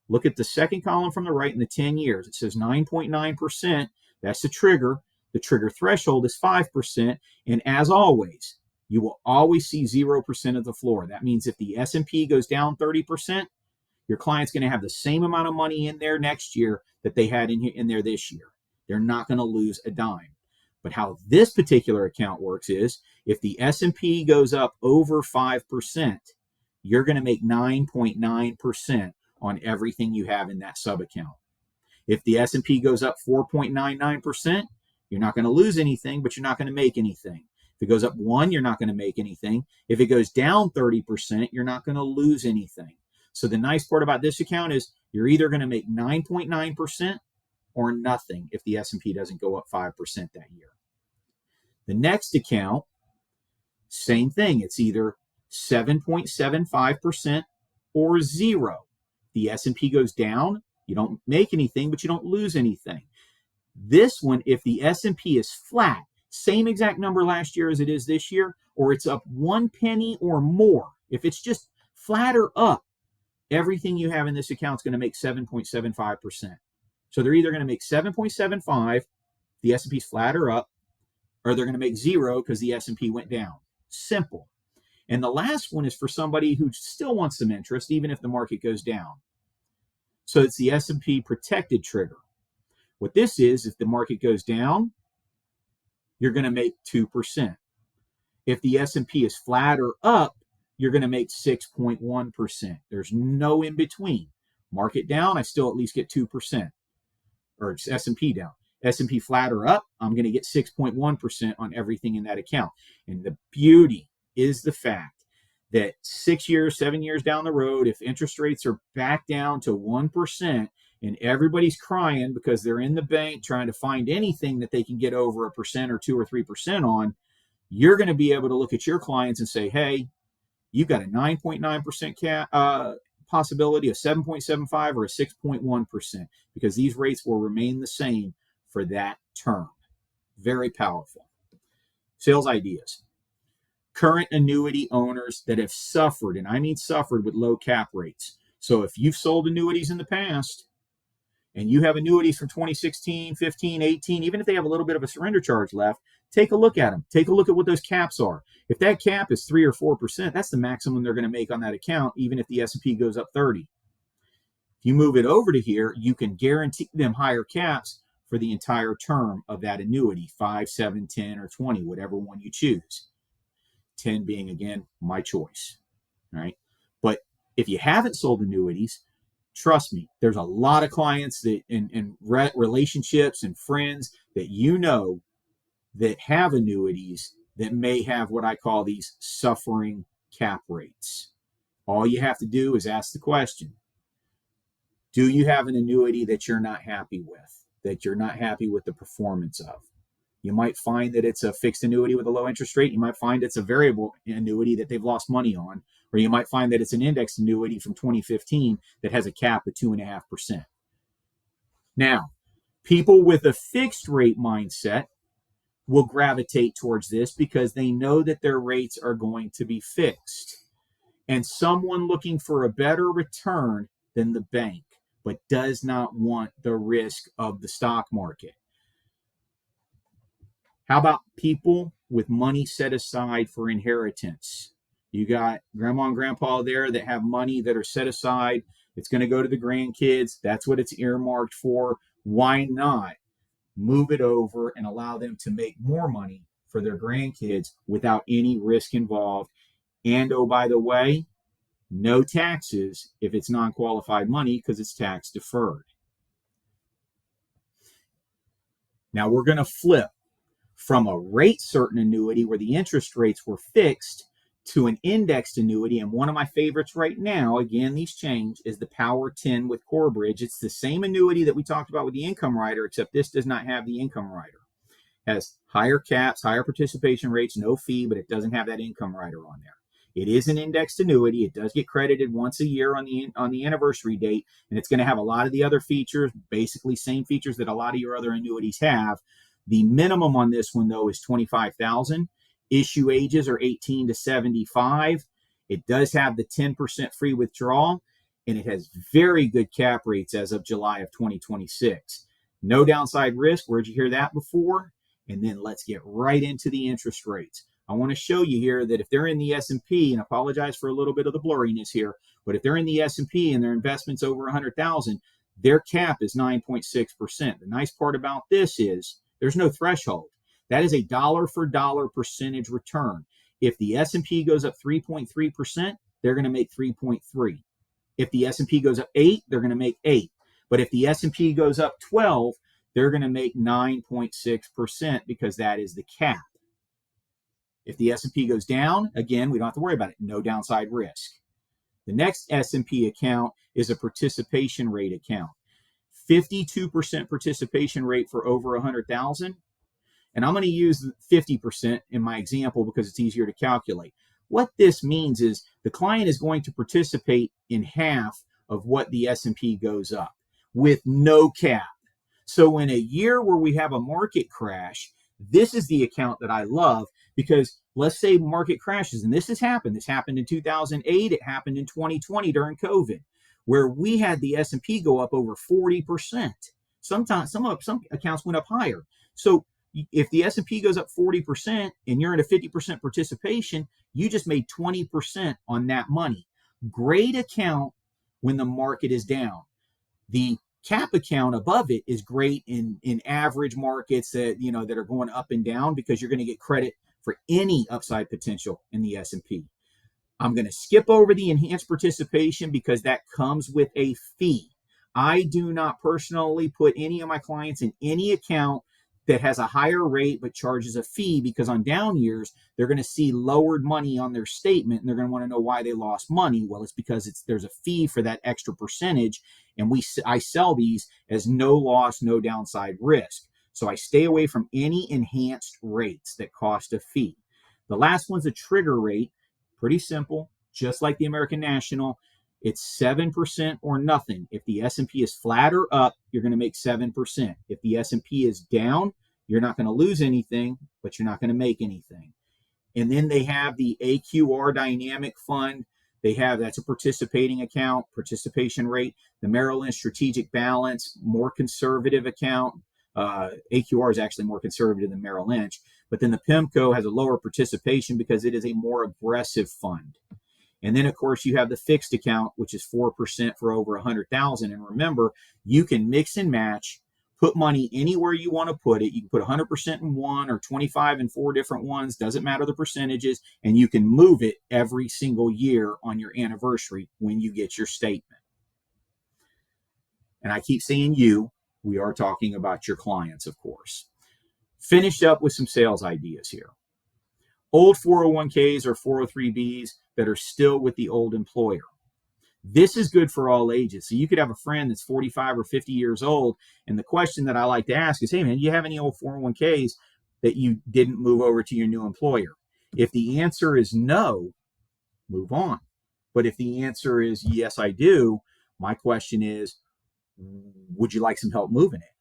Speaker 1: look at the second column from the right in the 10 years. It says 9.9%. That's the trigger. The trigger threshold is 5%. And as always, you will always see 0% of the floor. That means if the S&P goes down 30%, your client's going to have the same amount of money in there next year that they had in there this year. They're not going to lose a dime. But how this particular account works is if the S&P goes up over 5%, you're going to make 9.9% on everything you have in that sub account. If the S&P goes up 4.99%, you're not going to lose anything, but you're not going to make anything. If it goes up 1, you're not going to make anything. If it goes down 30%, you're not going to lose anything. So the nice part about this account is you're either going to make 9.9% or nothing if the S&P doesn't go up 5% that year. The next account, same thing. It's either 7.75% or 0. The S&P goes down, you don't make anything, but you don't lose anything. This one, if the S&P is flat, same exact number last year as it is this year, or it's up 1 penny or more, if it's just flat or up, everything you have in this account is going to make 7.75%. So they're either going to make 7.75, the S&P's flat or up, or they're going to make 0 because the S&P went down. Simple. And the last one is for somebody who still wants some interest, even if the market goes down. So it's the S&P protected trigger. What this is, if the market goes down, you're going to make 2%. If the S&P is flat or up, you're going to make 6.1%. There's no in between. Market down, I still at least get 2%. Or S&P down. S&P flat or up, I'm going to get 6.1% on everything in that account. And the beauty is the fact that 6 years, 7 years down the road, if interest rates are back down to 1% and everybody's crying because they're in the bank trying to find anything that they can get over 1% or 2 or 3% on, you're going to be able to look at your clients and say, hey, you've got a 9.9% possibility, a 7.75 or a 6.1%, because these rates will remain the same for that term. Very powerful. Sales ideas. Current annuity owners that have suffered, and I mean suffered, with low cap rates. So if you've sold annuities in the past and you have annuities from 2016, 15, 18, even if they have a little bit of a surrender charge left, take a look at them. Take a look at what those caps are. If that cap is 3 or 4%, that's the maximum they're going to make on that account, even if the S&P goes up 30. If you move it over to here, you can guarantee them higher caps for the entire term of that annuity, 5, 7, 10, or 20, whatever one you choose. 10 being, again, my choice. All right. But if you haven't sold annuities, trust me, there's a lot of clients that and relationships and friends that you know that have annuities that may have what I call these suffering cap rates. All you have to do is ask the question, do you have an annuity that you're not happy with, that you're not happy with the performance of? You might find that it's a fixed annuity with a low interest rate. You might find it's a variable annuity that they've lost money on, or you might find that it's an indexed annuity from 2015 that has a cap of 2.5%. Now, people with a fixed rate mindset will gravitate towards this because they know that their rates are going to be fixed. And someone looking for a better return than the bank, but does not want the risk of the stock market. How about people with money set aside for inheritance? You got grandma and grandpa there that have money that are set aside. It's going to go to the grandkids. That's what it's earmarked for. Why not move it over and allow them to make more money for their grandkids without any risk involved? And oh, by the way, no taxes if it's non-qualified money because it's tax deferred. Now we're going to flip from a rate certain annuity where the interest rates were fixed to an indexed annuity. And one of my favorites right now, again, these change, is the Power 10 with Corebridge. It's the same annuity that we talked about with the income rider, except this does not have the income rider. It has higher caps, higher participation rates, no fee, but it doesn't have that income rider on there. It is an indexed annuity. It does get credited once a year on the anniversary date, and it's going to have a lot of the other features, basically same features that a lot of your other annuities have. The minimum on this one, though, is $25,000. Issue ages are 18 to 75. It does have the 10% free withdrawal, and it has very good cap rates as of July of 2026. No downside risk. Where'd you hear that before? And then let's get right into the interest rates. I want to show you here that if they're in the S&P, and I apologize for a little bit of the blurriness here, but if they're in the S&P and their investment's over 100,000, their cap is 9.6%. The nice part about this is there's no threshold. That is a dollar for dollar percentage return. If the S&P goes up 3.3%, they're going to make 3.3. If the S&P goes up 8, they're going to make 8. But if the S&P goes up 12, they're going to make 9.6% because that is the cap. If the S&P goes down, again, we don't have to worry about it. No downside risk. The next S&P account is a participation rate account. 52% participation rate for over 100,000. And I'm going to use 50% in my example because it's easier to calculate. What this means is the client is going to participate in half of what the S&P goes up with no cap. So in a year where we have a market crash, this is the account that I love because let's say market crashes, and this has happened. This happened in 2008. It happened in 2020 during COVID, where we had the S&P go up over 40%. Sometimes some accounts went up higher. So if the S&P goes up 40% and you're in a 50% participation, you just made 20% on that money. Great account when the market is down. The cap account above it is great in average markets that are going up and down because you're going to get credit for any upside potential in the S&P. I'm going to skip over the enhanced participation because that comes with a fee. I do not personally put any of my clients in any account that has a higher rate but charges a fee because on down years, they're going to see lowered money on their statement and they're going to want to know why they lost money. Well, it's because there's a fee for that extra percentage, and I sell these as no loss, no downside risk. So I stay away from any enhanced rates that cost a fee. The last one's a trigger rate. Pretty simple, just like the American National. It's 7% or nothing. If the S&P is flat or up, you're going to make 7%. If the S&P is down, you're not going to lose anything, but you're not going to make anything. And then they have the AQR Dynamic Fund. That's a participating account, participation rate. The Merrill Lynch Strategic Balance, more conservative account. AQR is actually more conservative than Merrill Lynch. But then the PIMCO has a lower participation because it is a more aggressive fund. And then, of course, you have the fixed account, which is 4% for over 100,000. And remember, you can mix and match, put money anywhere you want to put it. You can put 100% in one or 25 in 4 different ones. Doesn't matter the percentages. And you can move it every single year on your anniversary when you get your statement. And I keep saying you. We are talking about your clients, of course. Finish up with some sales ideas here. Old 401ks or 403bs that are still with the old employer. This is good for all ages. So you could have a friend that's 45 or 50 years old, and the question that I like to ask is, hey man, do you have any old 401ks that you didn't move over to your new employer? If the answer is no, move on. But if the answer is yes, I do, my question is, would you like some help moving it?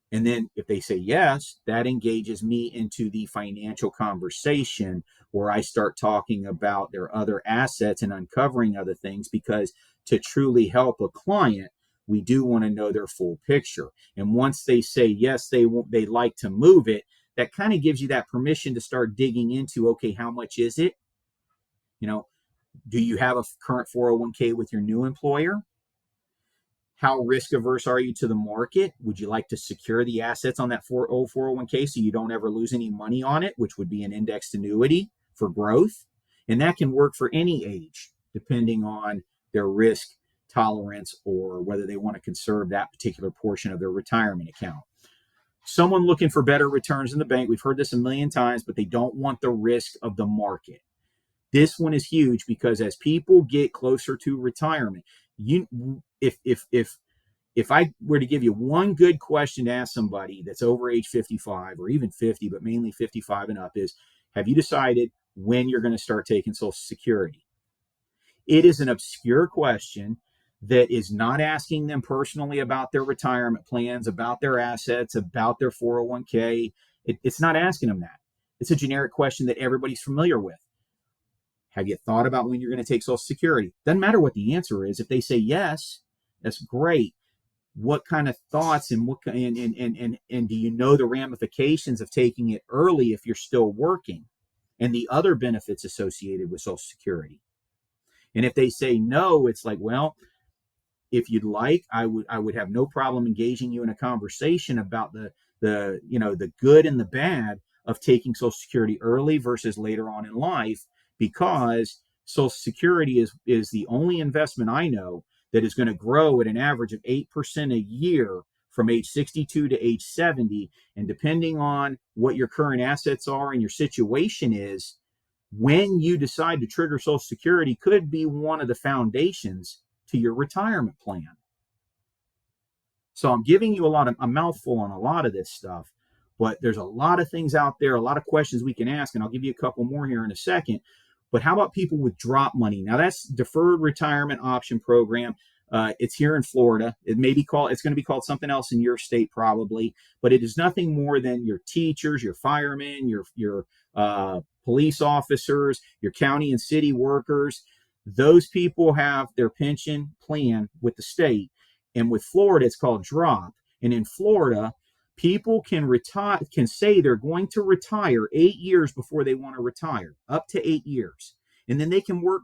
Speaker 1: And then if they say yes, that engages me into the financial conversation where I start talking about their other assets and uncovering other things, because to truly help a client, we do want to know their full picture. And once they say yes, they'd like to move it, that kind of gives you that permission to start digging into, okay, how much is it? Do you have a current 401k with your new employer? How risk averse are you to the market? Would you like to secure the assets on that old 401k so you don't ever lose any money on it, which would be an indexed annuity for growth? And that can work for any age, depending on their risk tolerance or whether they want to conserve that particular portion of their retirement account. Someone looking for better returns in the bank, we've heard this a million times, but they don't want the risk of the market. This one is huge because as people get closer to retirement, if I were to give you one good question to ask somebody that's over age 55 or even 50, but mainly 55 and up, is, have you decided when you're going to start taking Social Security? It is an obscure question that is not asking them personally about their retirement plans, about their assets, about their 401k. It's not asking them that. It's a generic question that everybody's familiar with. Have you thought about when you're going to take Social Security? Doesn't matter what the answer is. If they say yes, that's great. What kind of thoughts and do you know the ramifications of taking it early if you're still working, and the other benefits associated with Social Security? And if they say no, it's like, well, if you'd like, I would have no problem engaging you in a conversation about the good and the bad of taking Social Security early versus later on in life, because Social Security is the only investment I know that is going to grow at an average of 8% a year from age 62 to age 70. And depending on what your current assets are and your situation is, when you decide to trigger Social Security could be one of the foundations to your retirement plan. So I'm giving you a mouthful on a lot of this stuff, but there's a lot of things out there, a lot of questions we can ask, and I'll give you a couple more here in a second. But how about people with drop money? Now that's deferred retirement option program. It's here in Florida. It's going to be called something else in your state probably, but it is nothing more than your teachers, your firemen, your police officers, your county and city workers. Those people have their pension plan with the state. And with Florida, it's called drop. And in Florida, people can say they're going to retire 8 years before they want to retire, up to 8 years. And then they can work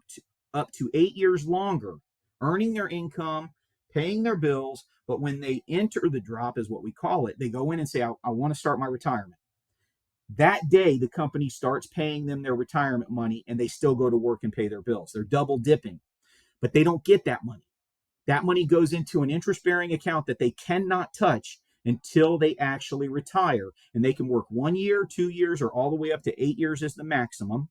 Speaker 1: up to 8 years longer, earning their income, paying their bills. But when they enter the drop, is what we call it, they go in and say, I want to start my retirement. That day, the company starts paying them their retirement money, and they still go to work and pay their bills. They're double dipping, but they don't get that money. That money goes into an interest-bearing account that they cannot touch until they actually retire. And they can work 1 year, 2 years, or all the way up to 8 years is the maximum.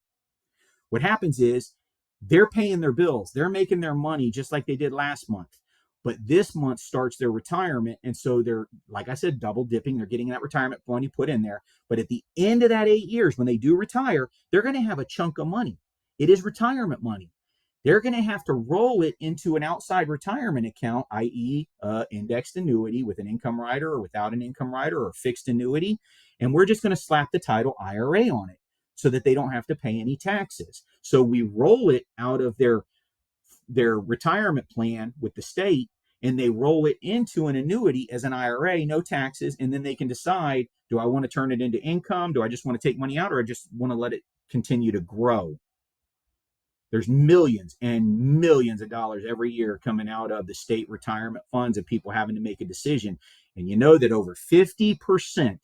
Speaker 1: What happens is they're paying their bills. They're making their money just like they did last month. But this month starts their retirement. And so they're, like I said, double dipping. They're getting that retirement money put in there. But at the end of that 8 years, when they do retire, they're going to have a chunk of money. It is retirement money. They're going to have to roll it into an outside retirement account, i.e., indexed annuity with an income rider or without an income rider, or a fixed annuity. And we're just going to slap the title IRA on it so that they don't have to pay any taxes. So we roll it out of their retirement plan with the state, and they roll it into an annuity as an IRA, no taxes. And then they can decide, do I want to turn it into income? Do I just want to take money out, or I just want to let it continue to grow? There's millions and millions of dollars every year coming out of the state retirement funds of people having to make a decision. And you know that over 50%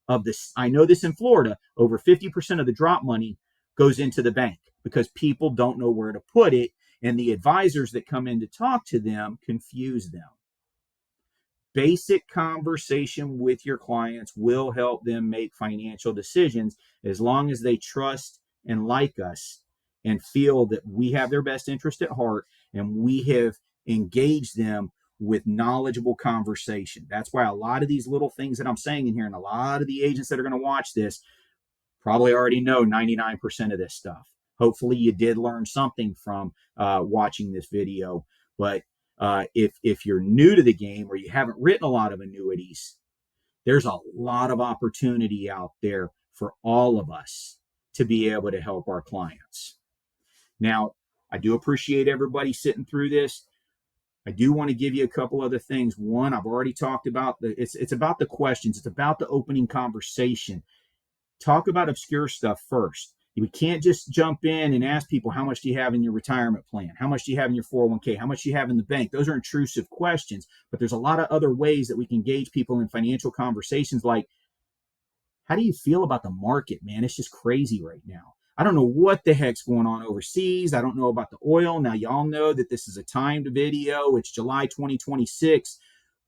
Speaker 1: of this, I know this in Florida, over 50% of the drop money goes into the bank because people don't know where to put it. And the advisors that come in to talk to them confuse them. Basic conversation with your clients will help them make financial decisions as long as they trust and like us and feel that we have their best interest at heart and we have engaged them with knowledgeable conversation. That's why a lot of these little things that I'm saying in here, and a lot of the agents that are going to watch this probably already know 99% of this stuff. Hopefully you did learn something from watching this video. But if you're new to the game or you haven't written a lot of annuities, there's a lot of opportunity out there for all of us to be able to help our clients. Now, I do appreciate everybody sitting through this. I do want to give you a couple other things. One, I've already talked about. It's about the questions. It's about the opening conversation. Talk about obscure stuff first. We can't just jump in and ask people, how much do you have in your retirement plan? How much do you have in your 401k? How much do you have in the bank? Those are intrusive questions, but there's a lot of other ways that we can engage people in financial conversations, like, how do you feel about the market, man? It's just crazy right now. I don't know what the heck's going on overseas. I don't know about the oil. Now, y'all know that this is a timed video. It's July 2026,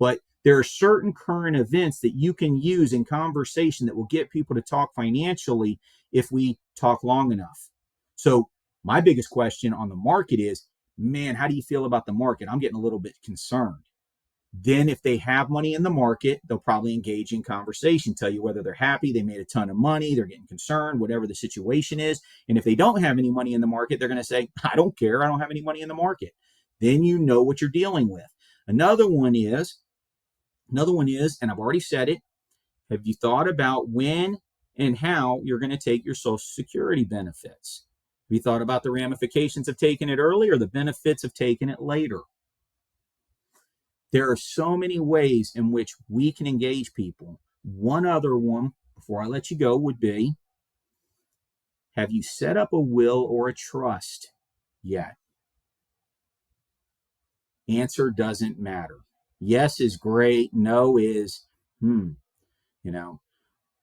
Speaker 1: but there are certain current events that you can use in conversation that will get people to talk financially if we talk long enough. So my biggest question on the market is, man, how do you feel about the market? I'm getting a little bit concerned. Then if they have money in the market, they'll probably engage in conversation, tell you whether they're happy, they made a ton of money, they're getting concerned, whatever the situation is. And if they don't have any money in the market, they're going to say, I don't care, I don't have any money in the market. Then you know what you're dealing with. Another one is, and I've already said it, have you thought about when and how you're going to take your Social Security benefits? Have you thought about the ramifications of taking it early or the benefits of taking it later? There are so many ways in which we can engage people. One other one, before I let you go, would be, have you set up a will or a trust yet? Answer doesn't matter. Yes is great. No is, You know,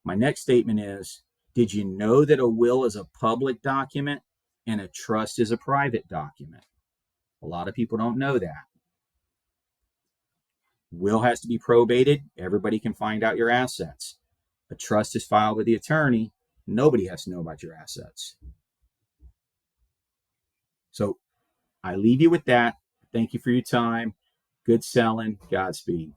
Speaker 1: my next statement is, did you know that a will is a public document and a trust is a private document? A lot of people don't know that. Will has to be probated. Everybody can find out your assets. A trust is filed with the attorney. Nobody has to know about your assets. So I leave you with that. Thank you for your time. Good selling. Godspeed.